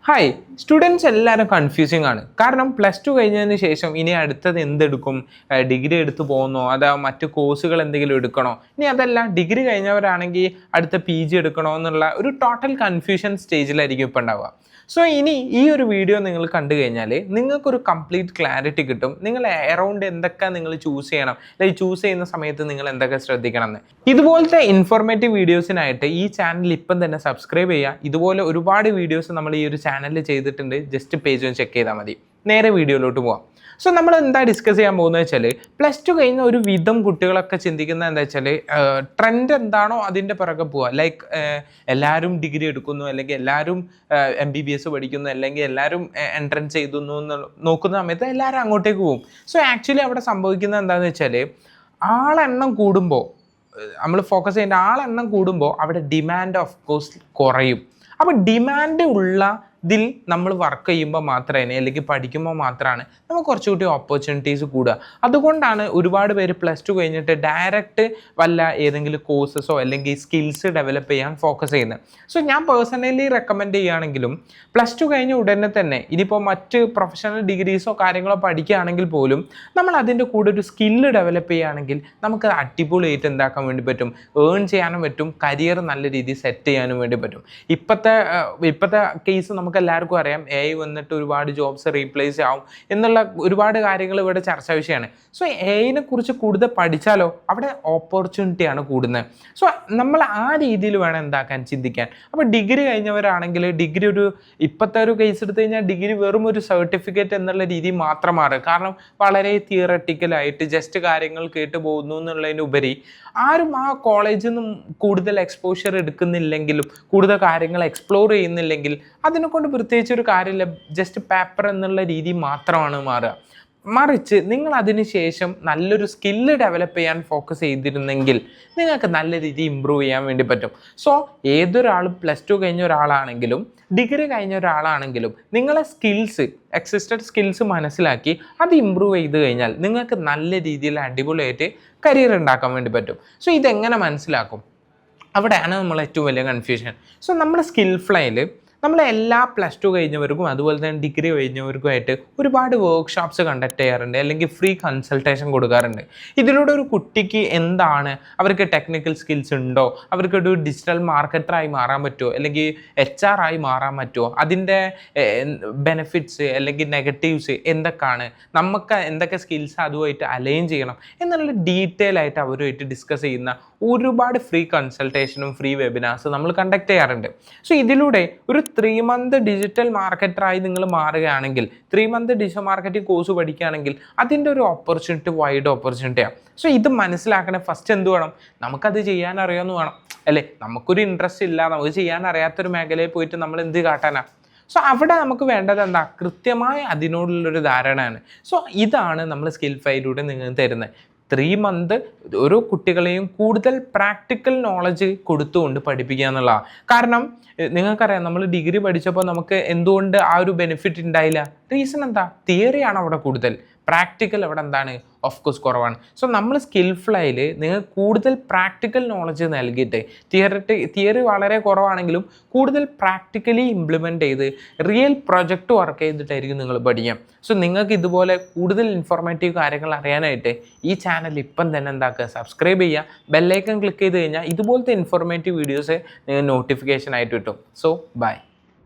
Hi students എല്ലാവരും confusing ആണ്. കാരണം പ്ലസ് ടു കഴിഞ്ഞതിന് ശേഷം ഇനി അടുത്തത് എന്തെടുക്കും, ഡിഗ്രി എടുത്തു പോകുന്നോ അതോ മറ്റു കോഴ്സുകൾ എന്തെങ്കിലും എടുക്കണോ, ഇനി അതല്ല ഡിഗ്രി കഴിഞ്ഞവരാണെങ്കിൽ അടുത്ത PG എടുക്കണോ എന്നുള്ള ഒരു ടോട്ടൽ കൺഫ്യൂഷൻ സ്റ്റേജിലായിരിക്കും ഇപ്പോൾ ഉണ്ടാവുക. സോ ഇനി ഈ ഒരു വീഡിയോ നിങ്ങൾ കണ്ടു കഴിഞ്ഞാൽ നിങ്ങൾക്കൊരു കംപ്ലീറ്റ് ക്ലാരിറ്റി കിട്ടും. നിങ്ങൾ അറൗണ്ട് എന്തൊക്കെ നിങ്ങൾ ചൂസ് ചെയ്യണം, അല്ലെങ്കിൽ ചൂസ് ചെയ്യുന്ന സമയത്ത് നിങ്ങൾ എന്തൊക്കെ ശ്രദ്ധിക്കണം എന്ന്. ഇതുപോലത്തെ ഇൻഫോർമേറ്റീവ് വീഡിയോസിനായിട്ട് ഈ ചാനൽ ഇപ്പം തന്നെ സബ്സ്ക്രൈബ് ചെയ്യുക. ഇതുപോലെ ഒരുപാട് വീഡിയോസ് നമ്മൾ ഈ ഒരു ചാനലിൽ ചെയ്തിട്ടുണ്ട്. ജസ്റ്റ് പേജ് ഒന്ന് ചെക്ക് ചെയ്താൽ മതി. നേരെ വീഡിയോയിലോട്ട് പോവാം. സോ നമ്മൾ എന്താ ഡിസ്കസ് ചെയ്യാൻ പോകുന്നത് വെച്ചാൽ, പ്ലസ് ടു കഴിഞ്ഞ ഒരു വിധം കുട്ടികളൊക്കെ ചിന്തിക്കുന്നത് എന്താ വെച്ചാൽ, ട്രെൻഡ് എന്താണോ അതിൻ്റെ പിറകെ പോവുക. ലൈക്ക് എല്ലാവരും ഡിഗ്രി എടുക്കുന്നു, അല്ലെങ്കിൽ എല്ലാവരും MBBS പഠിക്കുന്നു, അല്ലെങ്കിൽ എല്ലാവരും എൻട്രൻസ് ചെയ്തുന്നു എന്ന് നോക്കുന്ന സമയത്ത് എല്ലാവരും അങ്ങോട്ടേക്ക് പോകും. സോ ആക്ച്വലി അവിടെ സംഭവിക്കുന്നത് എന്താണെന്ന് വെച്ചാൽ, ആളെണ്ണം കൂടുമ്പോൾ നമ്മൾ ഫോക്കസ് ചെയ്യേണ്ട ആളെണ്ണം കൂടുമ്പോൾ അവിടെ ഡിമാൻഡ് ഓഫ് കോഴ്സ് കുറയും. അപ്പോൾ ഡിമാൻഡ് ഉള്ളതിൽ നമ്മൾ വർക്ക് ചെയ്യുമ്പോൾ മാത്രമേ, അല്ലെങ്കിൽ പഠിക്കുമ്പോൾ മാത്രമാണ് നമുക്ക് കുറച്ചുകൂടി ഓപ്പർച്യൂണിറ്റീസ് കൂടുക. അതുകൊണ്ടാണ് ഒരുപാട് പേര് പ്ലസ് ടു കഴിഞ്ഞിട്ട് ഡയറക്റ്റ് വല്ല ഏതെങ്കിലും കോഴ്സസോ അല്ലെങ്കിൽ സ്കിൽസ് ഡെവലപ്പ് ചെയ്യാൻ ഫോക്കസ് ചെയ്യുന്നത്. സോ ഞാൻ പേഴ്സണലി റെക്കമെൻഡ് ചെയ്യുകയാണെങ്കിലും പ്ലസ് ടു കഴിഞ്ഞ ഉടനെ തന്നെ ഇനിയിപ്പോൾ മറ്റ് പ്രൊഫഷണൽ ഡിഗ്രീസോ കാര്യങ്ങളോ പഠിക്കുകയാണെങ്കിൽ പോലും നമ്മൾ അതിൻ്റെ കൂടെ ഒരു സ്കില്ല് ഡെവലപ്പ് ചെയ്യുകയാണെങ്കിൽ നമുക്ക് അടിപൊളിയായിട്ട് എന്താക്കാൻ വേണ്ടി പറ്റും, ഏൺ ചെയ്യാനും പറ്റും, കരിയർ നല്ല രീതിയിൽ സെറ്റ് ചെയ്യാനും വേണ്ടി പറ്റും. ഇപ്പോഴത്തെ കേസ് നമുക്ക് എല്ലാവർക്കും അറിയാം, AI വന്നിട്ട് ഒരുപാട് ജോബ്സ് റീപ്ലേസ് ആവും എന്നുള്ള ഒരുപാട് കാര്യങ്ങൾ ഇവിടെ ചർച്ചാ വിഷയമാണ്. സോ AI-നെ കുറിച്ച് കൂടുതൽ പഠിച്ചാലോ അവിടെ ഓപ്പർച്യൂണിറ്റിയാണ് കൂടുന്നത്. സോ നമ്മൾ ആ രീതിയിൽ വേണം എന്താക്കാൻ ചിന്തിക്കാൻ. അപ്പോൾ ഡിഗ്രി കഴിഞ്ഞവരാണെങ്കിൽ ഡിഗ്രി ഇപ്പോഴത്തെ ഒരു കേസ് എടുത്തു കഴിഞ്ഞാൽ ഡിഗ്രി വെറും ഒരു സർട്ടിഫിക്കറ്റ് എന്നുള്ള രീതി മാത്രം മാറും. കാരണം വളരെ തിയററ്റിക്കലായിട്ട് ജസ്റ്റ് കാര്യങ്ങൾ കേട്ട് പോകുന്നു എന്നുള്ളതിനുപരി ആരും ആ കോളേജിൽ നിന്നും കൂടുതൽ എക്സ്പോഷർ എടുക്കുന്നില്ലെങ്കിലും, കൂടുതൽ കാര്യങ്ങൾ എക്സ്പ്ലോർ ചെയ്യുന്നില്ലെങ്കിൽ അതിനെ കൊണ്ട് പ്രത്യേകിച്ച് ഒരു കാര്യമില്ല. ജസ്റ്റ് പേപ്പർ എന്നുള്ള രീതി മാത്രമാണ് മാറുക. മറിച്ച് നിങ്ങൾ അതിന് ശേഷം നല്ലൊരു സ്കില്ല് ഡെവലപ്പ് ചെയ്യാൻ ഫോക്കസ് ചെയ്തിരുന്നെങ്കിൽ നിങ്ങൾക്ക് നല്ല രീതിയിൽ ഇമ്പ്രൂവ് ചെയ്യാൻ വേണ്ടി പറ്റും. സോ ഏതൊരാളും പ്ലസ് ടു കഴിഞ്ഞ ഒരാളാണെങ്കിലും ഡിഗ്രി കഴിഞ്ഞ ഒരാളാണെങ്കിലും നിങ്ങളെ എക്സിസ്റ്റഡ് സ്കിൽസ് മനസ്സിലാക്കി അത് ഇമ്പ്രൂവ് ചെയ്ത് കഴിഞ്ഞാൽ നിങ്ങൾക്ക് നല്ല രീതിയിൽ അടിപൊളിയായിട്ട് കരിയർ ഉണ്ടാക്കാൻ വേണ്ടി പറ്റും. സോ ഇതെങ്ങനെ മനസ്സിലാക്കും, അവിടെയാണ് നമ്മൾ ഏറ്റവും വലിയ കൺഫ്യൂഷൻ. സോ നമ്മുടെ സ്കിൽ ഫ്ലൈയിൽ നമ്മൾ എല്ലാ പ്ലസ് ടു കഴിഞ്ഞവർക്കും അതുപോലെ തന്നെ ഡിഗ്രി കഴിഞ്ഞവർക്കുമായിട്ട് ഒരുപാട് വർക്ക്ഷോപ്സ് കണ്ടക്ട് ചെയ്യാറുണ്ട്, അല്ലെങ്കിൽ ഫ്രീ കൺസൾട്ടേഷൻ കൊടുക്കാറുണ്ട്. ഇതിലൂടെ ഒരു കുട്ടിക്ക് എന്താണ്, അവർക്ക് ടെക്നിക്കൽ സ്കിൽസ് ഉണ്ടോ, അവർക്കൊരു ഡിജിറ്റൽ മാർക്കറ്ററായി മാറാൻ പറ്റുമോ, അല്ലെങ്കിൽ HR ആയി മാറാൻ പറ്റുമോ, അതിൻ്റെ ബെനിഫിറ്റ്സ് അല്ലെങ്കിൽ നെഗറ്റീവ്സ് എന്തൊക്കെയാണ്, നമുക്ക് എന്തൊക്കെ സ്കിൽസ് അതുമായിട്ട് അലൈൻ ചെയ്യണം എന്നുള്ള ഡീറ്റെയിൽ ആയിട്ട് അവരുമായിട്ട് ഡിസ്കസ് ചെയ്യുന്ന ഒരുപാട് ഫ്രീ കൺസൾട്ടേഷനും ഫ്രീ വെബിനാർസ് നമ്മൾ കണ്ടക്ട് ചെയ്യാറുണ്ട്. സോ ഇതിലൂടെ ഒരു 3 month ഡിജിറ്റൽ മാർക്കറ്ററായി നിങ്ങൾ മാറുകയാണെങ്കിൽ, 3 month ഡിജിറ്റൽ മാർക്കറ്റിംഗ് കോഴ്സ് പഠിക്കുകയാണെങ്കിൽ അതിൻ്റെ ഒരു വൈഡ് ഓപ്പർച്യൂണിറ്റിയാണ്. സോ ഇത് മനസ്സിലാക്കണേ ഫസ്റ്റ് എന്ത് വേണം, നമുക്കത് ചെയ്യാൻ അറിയാമെന്ന് വേണം, അല്ലേ? നമുക്കൊരു ഇൻട്രസ്റ്റ് ഇല്ല, നമുക്ക് ചെയ്യാൻ അറിയാത്തൊരു മേഖലയിൽ പോയിട്ട് നമ്മൾ എന്ത് കാട്ടാനാണ്? സോ അവിടെ നമുക്ക് വേണ്ടത് എന്താ, കൃത്യമായ അതിനോടുള്ളൊരു ധാരണയാണ്. സോ ഇതാണ് നമ്മൾ സ്കിൽ ഫൈലൂടെ നിങ്ങൾക്ക് തരുന്നത്. 3 month ഓരോ കുട്ടികളെയും കൂടുതൽ പ്രാക്ടിക്കൽ നോളജ് കൊടുത്തുകൊണ്ട് പഠിപ്പിക്കുക എന്നുള്ളതാണ്. കാരണം നിങ്ങൾക്കറിയാം, നമ്മൾ ഡിഗ്രി പഠിച്ചപ്പോൾ നമുക്ക് എന്തുകൊണ്ട് ആ ഒരു ബെനിഫിറ്റ് ഉണ്ടായില്ല? റീസൺ എന്താ? തിയറിയാണ് അവിടെ കൂടുതൽ, പ്രാക്ടിക്കൽ അവിടെ എന്താണ്, ഓഫ് കോഴ്സ് കുറവാണ്. സോ നമ്മൾ സ്കിൽഫുള്ളായിൽ നിങ്ങൾ കൂടുതൽ പ്രാക്ടിക്കൽ നോളജ് നൽകിയിട്ട്, തിയറി വളരെ കുറവാണെങ്കിലും കൂടുതൽ പ്രാക്ടിക്കലി ഇംപ്ലിമെൻറ്റ് ചെയ്ത് റിയൽ പ്രൊജക്റ്റ് വർക്ക് ചെയ്തിട്ടായിരിക്കും നിങ്ങൾ പഠിക്കാം. സോ നിങ്ങൾക്ക് ഇതുപോലെ കൂടുതൽ ഇൻഫോർമേറ്റീവ് കാര്യങ്ങൾ അറിയാനായിട്ട് ഈ ചാനൽ ഇപ്പം തന്നെ എന്താക്കുക, സബ്സ്ക്രൈബ് ചെയ്യുക, ബെല്ലൈക്കൺ ക്ലിക്ക് ചെയ്ത് കഴിഞ്ഞാൽ ഇതുപോലത്തെ ഇൻഫോർമേറ്റീവ് വീഡിയോസ് നിങ്ങൾ നോട്ടിഫിക്കേഷൻ ആയിട്ട് കിട്ടും. So by.